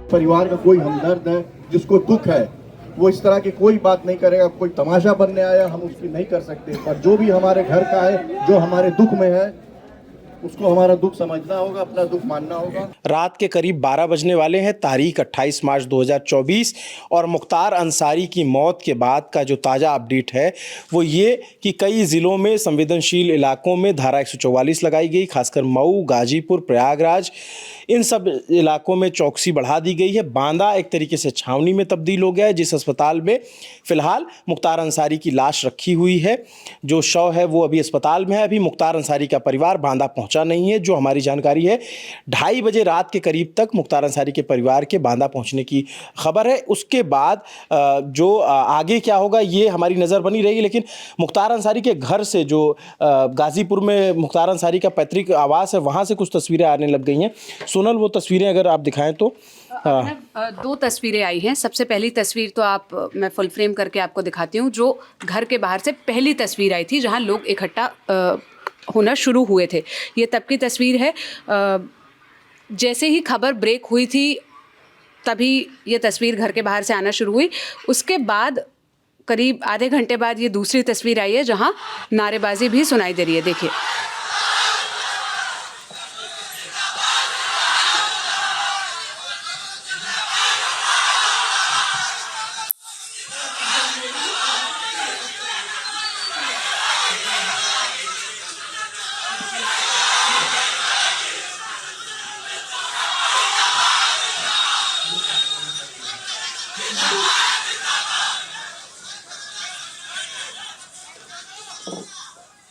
परिवार का कोई हमदर्द है, जिसको दुख है, वो इस तरह की कोई बात नहीं करेगा। कोई तमाशा बनने आया, हम उसकी नहीं कर सकते, पर जो भी हमारे घर का है, जो हमारे दुख में है, उसको हमारा दुख समझना होगा, अपना दुख मानना होगा। रात के करीब 12 बजने वाले हैं, तारीख 28 मार्च 2024, और मुख्तार अंसारी की मौत के बाद का जो ताज़ा अपडेट है वो ये कि कई ज़िलों में संवेदनशील इलाकों में धारा 144 लगाई गई, खासकर मऊ, गाजीपुर, प्रयागराज, इन सब इलाकों में चौकसी बढ़ा दी गई है। बांदा एक तरीके से छावनी में तब्दील हो गया है, जिस अस्पताल में फ़िलहाल मुख्तार अंसारी की लाश रखी हुई है। जो शव है वो अभी अस्पताल में है। अभी मुख्तार अंसारी का परिवार बांदा पहुंचा नहीं है। जो हमारी जानकारी है, 2:30 बजे रात के करीब तक मुख्तार अंसारी के परिवार के बांदा पहुंचने की खबर है। उसके बाद जो आगे क्या होगा ये हमारी नज़र बनी रहेगी। लेकिन मुख्तार अंसारी के घर से, जो गाजीपुर में मुख्तार अंसारी का पैतृक आवास है, वहाँ से कुछ तस्वीरें आने लग गई हैं। सोनल, वो तस्वीरें अगर आप दिखाएं तो। दो तस्वीरें आई हैं। सबसे पहली तस्वीर तो मैं फुल फ्रेम करके आपको दिखाती हूँ, जो घर के बाहर से पहली तस्वीर आई थी, जहाँ लोग इकट्ठा होना शुरू हुए थे। ये तब की तस्वीर है। जैसे ही खबर ब्रेक हुई थी तभी ये तस्वीर घर के बाहर से आना शुरू हुई। उसके बाद करीब आधे घंटे बाद ये दूसरी तस्वीर आई है, जहाँ नारेबाजी भी सुनाई दे रही है। देखिए,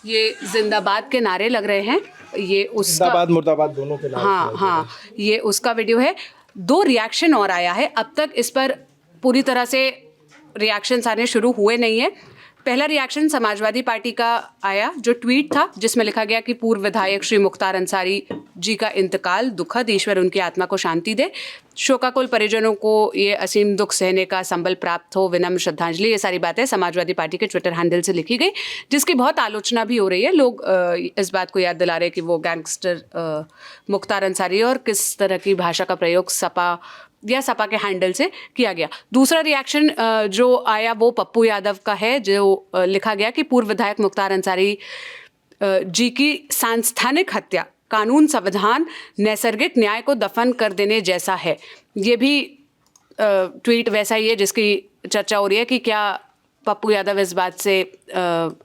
ये जिंदाबाद के नारे लग रहे हैं। ये उसका जिंदाबाद मुर्दाबाद दोनों के नाम। हाँ, ये उसका वीडियो है। 2 रिएक्शन और आया है। अब तक इस पर पूरी तरह से रिएक्शंस आने शुरू हुए नहीं है। पहला रिएक्शन समाजवादी पार्टी का आया, जो ट्वीट था, जिसमें लिखा गया कि पूर्व विधायक श्री मुख्तार अंसारी जी का इंतकाल दुखद, ईश्वर उनकी आत्मा को शांति दे, शोकाकुल परिजनों को ये असीम दुख सहने का संबल प्राप्त हो, विनम्र श्रद्धांजलि। ये सारी बातें समाजवादी पार्टी के ट्विटर हैंडल से लिखी गई, जिसकी बहुत आलोचना भी हो रही है। लोग इस बात को याद दिला रहे हैं कि वो गैंगस्टर मुख्तार अंसारी, और किस तरह की भाषा का प्रयोग सपा के हैंडल से किया गया। दूसरा रिएक्शन जो आया वो पप्पू यादव का है, जो लिखा गया कि पूर्व विधायक मुख्तार अंसारी जी की सांस्थानिक हत्या कानून, संविधान, नैसर्गिक न्याय को दफन कर देने जैसा है। ये भी ट्वीट वैसा ही है जिसकी चर्चा हो रही है कि क्या पप्पू यादव इस बात से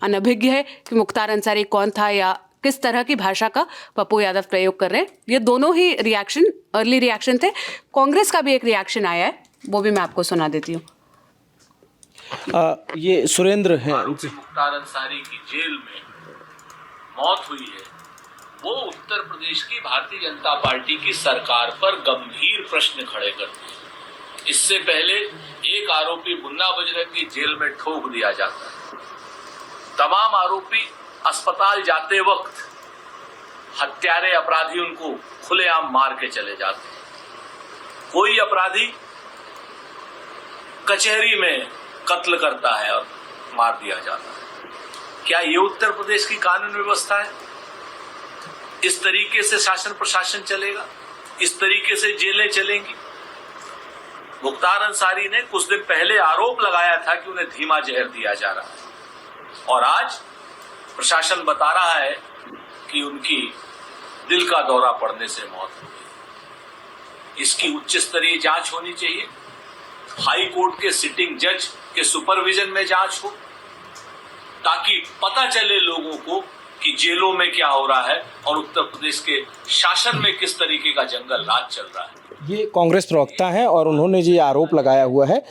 अनभिज्ञ है कि मुख्तार अंसारी कौन था, या किस तरह की भाषा का पप्पू यादव प्रयोग कर रहे हैं। ये दोनों ही रिएक्शन अर्ली रिएक्शन थे। कांग्रेस का भी एक रिएक्शन आया है, वो भी मैं आपको सुना देती हूँ। ये सुरेंद्र हैं। मुख्तार अंसारी की जेल में मौत हुई है, वो उत्तर प्रदेश की भारतीय जनता पार्टी की सरकार पर गंभीर प्रश्न खड़े करते हैं। इससे पहले एक आरोपी मुन्ना बजरंगी जेल में ठोक दिया जाता है। तमाम आरोपी अस्पताल जाते वक्त हत्यारे अपराधी उनको खुलेआम मार के चले जाते हैं। कोई अपराधी कचहरी में कत्ल करता है और मार दिया जाता है। क्या ये उत्तर प्रदेश की कानून व्यवस्था है? इस तरीके से शासन प्रशासन चलेगा? इस तरीके से जेलें चलेंगी? मुख्तार अंसारी ने कुछ दिन पहले आरोप लगाया था कि उन्हें धीमा जहर दिया जा रहा है, और आज प्रशासन बता रहा है कि उनकी दिल का दौरा पड़ने से मौत हो गई। इसकी उच्च स्तरीय जांच होनी चाहिए। हाई कोर्ट के सिटिंग जज के सुपरविजन में जांच हो, ताकि पता चले लोगों को कि जेलों में क्या हो रहा है और उत्तर प्रदेश के शासन में किस तरीके का जंगल राज चल रहा है। ये कांग्रेस प्रवक्ता हैं और उन्होंने ये आरोप लगाया हुआ है।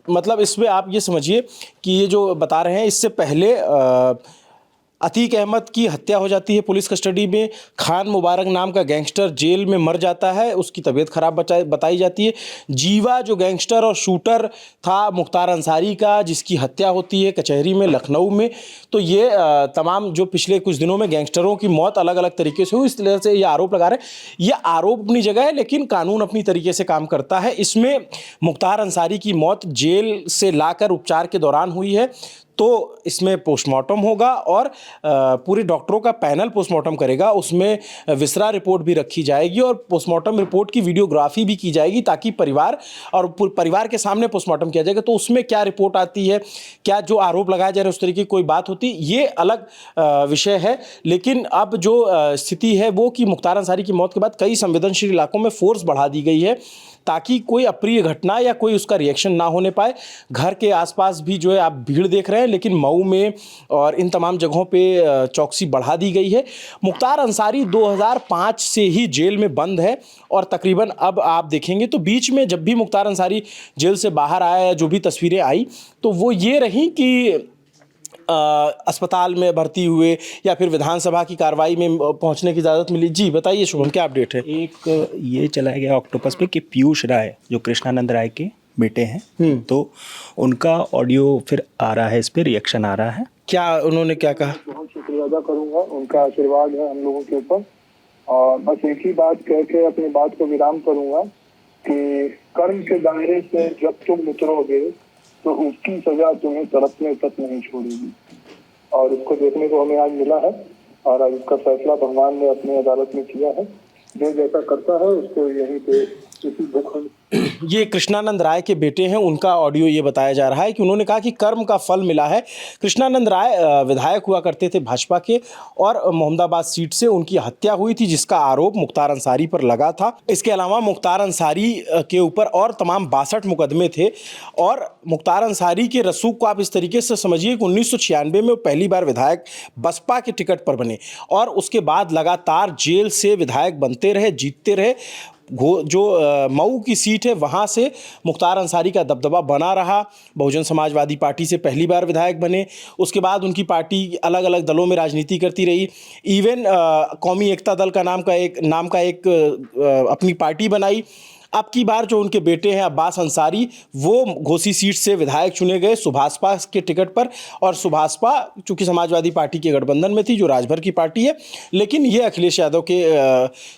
मतलब इसमें आप ये समझिए कि ये जो बता रहे हैं, इससे पहले अतीक अहमद की हत्या हो जाती है पुलिस कस्टडी में। खान मुबारक नाम का गैंगस्टर जेल में मर जाता है, उसकी तबीयत खराब बताई जाती है। जीवा जो गैंगस्टर और शूटर था मुख्तार अंसारी का, जिसकी हत्या होती है कचहरी में लखनऊ में। तो ये तमाम जो पिछले कुछ दिनों में गैंगस्टरों की मौत अलग अलग तरीके से हुई, इस तरह से ये आरोप लगा रहे हैं। ये आरोप अपनी जगह है, लेकिन कानून अपनी तरीके से काम करता है। इसमें मुख्तार अंसारी की मौत जेल से लाकर उपचार के दौरान हुई है, तो इसमें पोस्टमार्टम होगा और पूरे डॉक्टरों का पैनल पोस्टमार्टम करेगा, उसमें विसरा रिपोर्ट भी रखी जाएगी और पोस्टमार्टम रिपोर्ट की वीडियोग्राफी भी की जाएगी ताकि परिवार के सामने पोस्टमार्टम किया जाएगा। तो उसमें क्या रिपोर्ट आती है, क्या जो आरोप लगाया जा रहा है उस तरीके की कोई बात होती, ये अलग विषय है। लेकिन अब जो स्थिति है वो कि मुख्तार अंसारी की मौत के बाद कई संवेदनशील इलाकों में फोर्स बढ़ा दी गई है ताकि कोई अप्रिय घटना या कोई उसका रिएक्शन ना होने पाए। घर के आसपास भी जो है आप भीड़ देख रहे हैं, लेकिन मऊ में और इन तमाम जगहों पे चौकसी बढ़ा दी गई है। मुख्तार अंसारी 2005 से ही जेल में बंद है और तकरीबन अब आप देखेंगे तो बीच में जब भी मुख्तार अंसारी जेल से बाहर आया या जो भी तस्वीरें आई तो वो ये रही कि अस्पताल में भर्ती हुए या फिर विधानसभा की कार्रवाई में पहुंचने की इजाज़त मिली। जी बताइए शुभम, क्या अपडेट है? एक ये चलाया गया ऑक्टोपस पे कि पीयूष राय जो कृष्णानंद राय के बेटे हैं, तो उनका ऑडियो फिर आ रहा है, इस पे रिएक्शन आ रहा है। क्या उन्होंने क्या कहा? बहुत शुक्रिया अदा करूंगा, उनका आशीर्वाद है हम लोगों के ऊपर। और बस एक ही बात कह के अपनी बात को विराम करूंगा कि कर्म के दायरे से जब तुम उतरोगे तो उसकी सजा तुम्हें तड़पने तक नहीं छोड़ेगी। और इसको देखने को हमें आज मिला है और आज इसका फैसला भगवान ने अपनी अदालत में किया है। जो जैसा करता है उसको यहीं पे किसी दुख। ये कृष्णानंद राय के बेटे हैं, उनका ऑडियो ये बताया जा रहा है कि उन्होंने कहा कि कर्म का फल मिला है। कृष्णानंद राय विधायक हुआ करते थे भाजपा के और मोहम्मदाबाद सीट से उनकी हत्या हुई थी जिसका आरोप मुख्तार अंसारी पर लगा था। इसके अलावा मुख्तार अंसारी के ऊपर और तमाम 62 मुकदमे थे और मुख्तार अंसारी के रसूख को आप इस तरीके से समझिए कि 1996 में वो पहली बार विधायक बसपा के टिकट पर बने और उसके बाद लगातार जेल से विधायक बनते रहे, जीतते रहे। जो मऊ की सीट है वहाँ से मुख्तार अंसारी का दबदबा बना रहा। बहुजन समाजवादी पार्टी से पहली बार विधायक बने, उसके बाद उनकी पार्टी अलग अलग दलों में राजनीति करती रही। इवन कौमी एकता दल का नाम का एक अपनी पार्टी बनाई। अब की बार जो उनके बेटे हैं अब्बास अंसारी, वो घोसी सीट से विधायक चुने गए सुभाषपा के टिकट पर और सुभाषपा चूंकि समाजवादी पार्टी के गठबंधन में थी जो राजभर की पार्टी है, लेकिन ये अखिलेश यादव के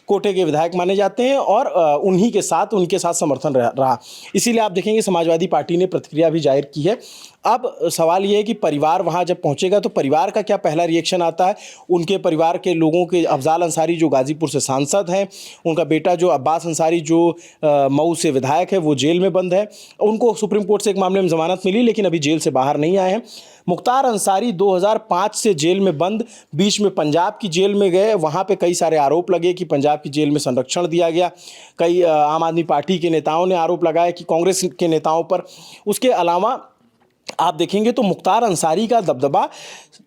कोटे के विधायक माने जाते हैं और उनके साथ समर्थन रहा। इसीलिए आप देखेंगे समाजवादी पार्टी ने प्रतिक्रिया भी जाहिर की है। अब सवाल ये है कि परिवार वहाँ जब पहुँचेगा तो परिवार का क्या पहला रिएक्शन आता है। उनके परिवार के लोगों के, अफजाल अंसारी जो गाज़ीपुर से सांसद हैं, उनका बेटा जो अब्बास अंसारी जो मऊ से विधायक है वो जेल में बंद है। उनको सुप्रीम कोर्ट से एक मामले में ज़मानत मिली लेकिन अभी जेल से बाहर नहीं आए हैं। मुख्तार अंसारी 2005 से जेल में बंद, बीच में पंजाब की जेल में गए, वहाँ पे कई सारे आरोप लगे कि पंजाब की जेल में संरक्षण दिया गया। कई आम आदमी पार्टी के नेताओं ने आरोप लगाया कि कांग्रेस के नेताओं पर। उसके अलावा आप देखेंगे तो मुख्तार अंसारी का दबदबा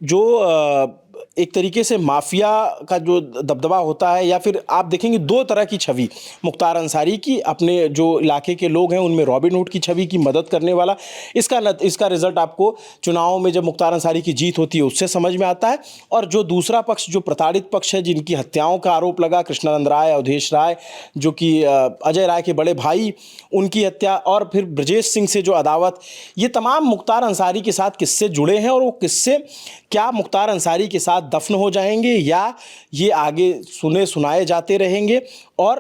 जो एक तरीके से माफिया का जो दबदबा होता है, या फिर आप देखेंगे दो तरह की छवि मुख्तार अंसारी की, अपने जो इलाके के लोग हैं उनमें रॉबिन हुड की छवि की मदद करने वाला। इसका रिजल्ट आपको चुनावों में जब मुख्तार अंसारी की जीत होती है उससे समझ में आता है। और जो दूसरा पक्ष, जो प्रताड़ित पक्ष है, जिनकी हत्याओं का आरोप लगा, कृष्णानंद राय, अवधेश राय, जो कि अजय राय के बड़े भाई, उनकी हत्या, और फिर ब्रजेश सिंह से जो अदावत, ये तमाम मुख्तार अंसारी के साथ किस्से जुड़े हैं। और वो किस्से क्या मुख्तार अंसारी के साथ दफन हो जाएंगे या ये आगे सुनाए जाते रहेंगे। और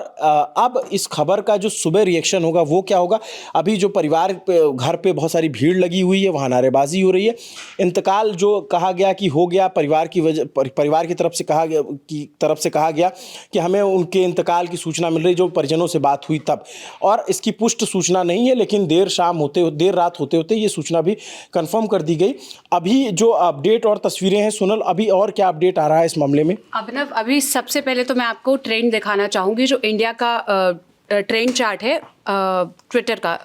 अब इस खबर का जो सुबह रिएक्शन होगा वो क्या होगा। अभी जो परिवार घर पे बहुत सारी भीड़ लगी हुई है, वहाँ नारेबाजी हो रही है। इंतकाल जो कहा गया कि हो गया, परिवार की तरफ से कहा गया कि हमें उनके इंतकाल की सूचना मिल रही, जो परिजनों से बात हुई तब, और इसकी पुष्ट सूचना नहीं है, लेकिन देर रात होते होते ये सूचना भी कंफर्म कर दी गई। अभी जो अपडेट और तस्वीरें हैं सुनल, अभी और क्या अपडेट आ रहा है इस मामले में? अभिनव, अभी सबसे पहले तो मैं आपको ट्रेंड दिखाना चाहूँगी, जो इंडिया का ट्रेंड चार्ट है ट्विटर का।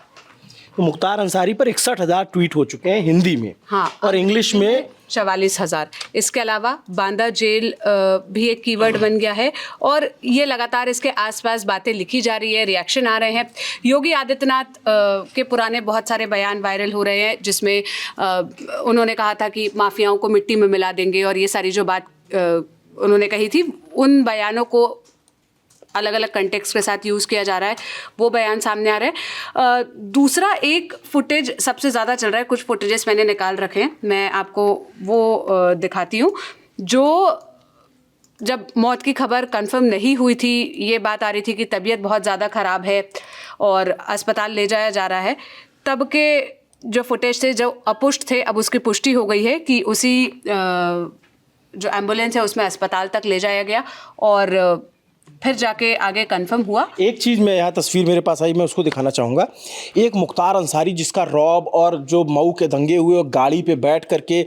तो मुख्तार अंसारी पर 61,000 ट्वीट हो चुके हैं हिंदी में, हाँ, और इंग्लिश में 44,000। इसके अलावा बांदा जेल भी एक कीवर्ड बन गया है और ये लगातार इसके आसपास बातें लिखी जा रही है, रिएक्शन आ रहे हैं। योगी आदित्यनाथ के पुराने बहुत सारे बयान वायरल हो रहे हैं जिसमें उन्होंने कहा था कि माफियाओं को मिट्टी में मिला देंगे, और ये सारी जो बात उन्होंने कही थी, उन बयानों को अलग अलग कंटेक्स्ट के साथ यूज़ किया जा रहा है, वो बयान सामने आ रहा है। दूसरा एक फुटेज सबसे ज़्यादा चल रहा है, कुछ फुटेजेस मैंने निकाल रखे हैं, मैं आपको वो दिखाती हूँ। जो जब मौत की खबर कंफर्म नहीं हुई थी, ये बात आ रही थी कि तबीयत बहुत ज़्यादा ख़राब है और अस्पताल ले जाया जा रहा है, तब के जो फुटेज थे जो अपुष्ट थे, अब उसकी पुष्टि हो गई है कि उसी जो एम्बुलेंस है उसमें अस्पताल तक ले जाया गया और फिर जाके आगे कंफर्म हुआ। एक चीज़ मैं यहाँ तस्वीर मेरे पास आई, मैं उसको दिखाना चाहूँगा। एक मुख्तार अंसारी जिसका रौब और जो मऊ के दंगे हुए और गाड़ी पे बैठ करके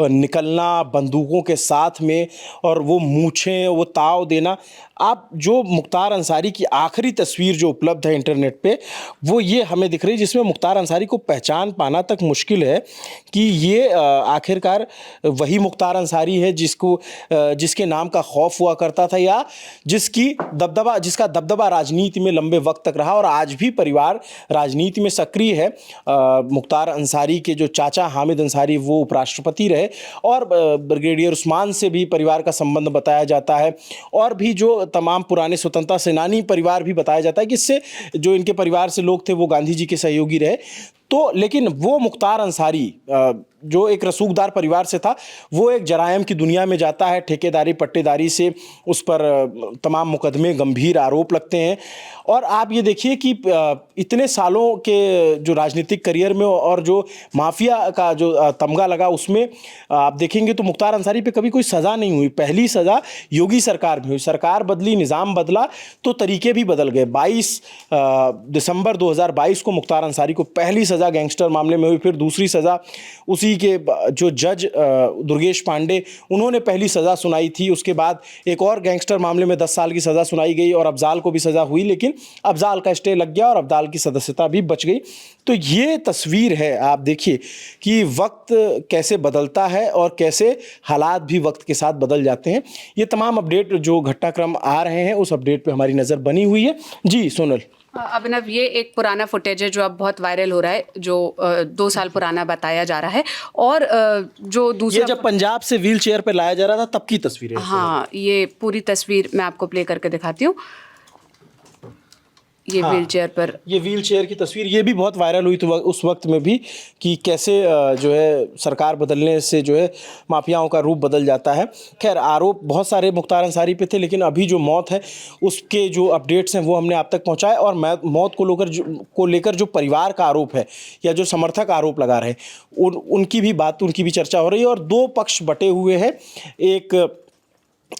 निकलना बंदूकों के साथ में और वो मूछें वो ताव देना, आप जो मुख्तार अंसारी की आखिरी तस्वीर जो उपलब्ध है इंटरनेट पे वो ये हमें दिख रही है, जिसमें मुख्तार अंसारी को पहचान पाना तक मुश्किल है कि ये आखिरकार वही मुख्तार अंसारी है जिसके नाम का खौफ हुआ करता था या जिसका दबदबा राजनीति में लंबे वक्त तक रहा और आज भी परिवार राजनीति में सक्रिय है। मुख्तार अंसारी के जो चाचा हामिद अंसारी वो उपराष्ट्रपति रहे और ब्रिगेडियर उस्मान से भी परिवार का संबंध बताया जाता है और भी जो तमाम पुराने स्वतंत्रता सेनानी परिवार भी बताया जाता है कि इससे जो इनके परिवार से लोग थे वो गांधी जी के सहयोगी रहे। तो लेकिन वो मुख्तार अंसारी जो एक रसूखदार परिवार से था वो एक जराइम की दुनिया में जाता है। ठेकेदारी पट्टेदारी से उस पर तमाम मुकदमे गंभीर आरोप लगते हैं और आप ये देखिए कि इतने सालों के जो राजनीतिक करियर में और जो माफिया का जो तमगा लगा उसमें आप देखेंगे तो मुख्तार अंसारी पे कभी कोई सज़ा नहीं हुई। पहली सज़ा योगी सरकार में हुई, सरकार बदली निज़ाम बदला तो तरीके भी बदल गए। 22 दिसंबर 2022 को मुख्तार अंसारी को पहली सज़ा गैंगस्टर मामले में हुई, फिर दूसरी सज़ा उसी के जो जज दुर्गेश पांडे उन्होंने पहली सज़ा सुनाई थी। उसके बाद एक और गैंगस्टर मामले में 10 साल की सज़ा सुनाई गई और अफजाल को भी सज़ा हुई, लेकिन अफजाल का स्टे लग गया और अफजाल की सदस्यता भी बच गई। तो ये तस्वीर है, आप देखिए कि वक्त कैसे बदलता है और कैसे हालात भी वक्त के साथ बदल जाते हैं। ये तमाम अपडेट जो घटनाक्रम आ रहे हैं उस अपडेट पे हमारी नज़र बनी हुई है। जी सोनल। अभिनव, ये एक पुराना फुटेज है जो अब बहुत वायरल हो रहा है, जो 2 साल पुराना बताया जा रहा है और जो दूसरा ये जब पंजाब से व्हील चेयर पर लाया जा रहा था तब की तस्वीर है। हाँ, ये पूरी तस्वीर मैं आपको प्ले करके दिखाती हूँ। ये हाँ, व्हील चेयर पर ये व्हील चेयर की तस्वीर ये भी बहुत वायरल हुई थी उस वक्त में भी कि कैसे जो है सरकार बदलने से जो है माफियाओं का रूप बदल जाता है। खैर आरोप बहुत सारे मुख्तार अंसारी पे थे, लेकिन अभी जो मौत है उसके जो अपडेट्स हैं वो हमने आप तक पहुंचाए और मौत को लेकर जो परिवार का आरोप है या जो समर्थक आरोप लगा रहे उनकी भी चर्चा हो रही है और दो पक्ष बटे हुए हैं। एक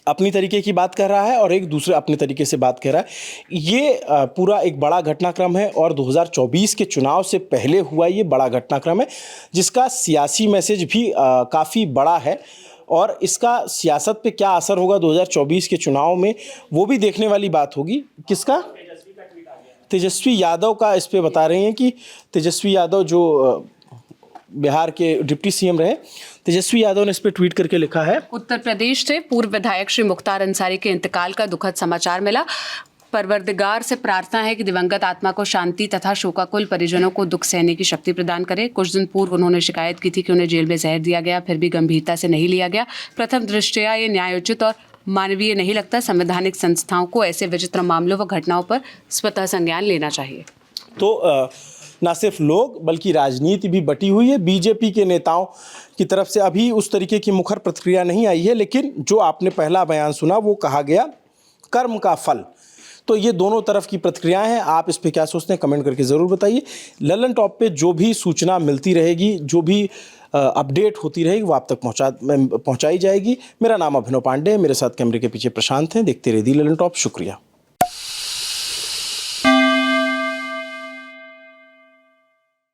अपनी तरीके की बात कर रहा है और एक दूसरे अपने तरीके से बात कर रहा है। ये पूरा एक बड़ा घटनाक्रम है और 2024 के चुनाव से पहले हुआ ये बड़ा घटनाक्रम है जिसका सियासी मैसेज भी काफ़ी बड़ा है और इसका सियासत पे क्या असर होगा 2024 के चुनाव में वो भी देखने वाली बात होगी। किसका? तेजस्वी यादव का इस पे बता रहे हैं कि तेजस्वी यादव जो बिहार के डिप्टी सीएम रहे, तेजस्वी यादव ने इस पे ट्वीट करके लिखा है, उत्तर प्रदेश से पूर्व विधायक श्री मुख्तार अंसारी के इंतकाल का दुखद समाचार मिला। परवरदिगार से प्रार्थना है कि दिवंगत आत्मा को शांति तथा शोकाकुल परिजनों को दुख सहने की शक्ति प्रदान करे। कुछ दिन पूर्व उन्होंने शिकायत की थी कि उन्हें जेल में जहर दिया गया, फिर भी गंभीरता से नहीं लिया गया। प्रथम दृष्टया ये न्यायोचित और मानवीय नहीं लगता। संवैधानिक संस्थाओं को ऐसे विचित्र मामलों व घटनाओं पर स्वतः संज्ञान लेना चाहिए। तो ना सिर्फ लोग बल्कि राजनीति भी बटी हुई है। बीजेपी के नेताओं की तरफ से अभी उस तरीके की मुखर प्रतिक्रिया नहीं आई है, लेकिन जो आपने पहला बयान सुना वो कहा गया कर्म का फल। तो ये दोनों तरफ की प्रतिक्रियाएं हैं। आप इस पे क्या सोचते हैं कमेंट करके ज़रूर बताइए। ललन टॉप पे जो भी सूचना मिलती रहेगी, जो भी अपडेट होती रहेगी वो आप तक पहुंचाई जाएगी। मेरा नाम अभिनव पांडे है, मेरे साथ कैमरे के पीछे प्रशांत हैं। देखते रहिए ललन टॉप। शुक्रिया।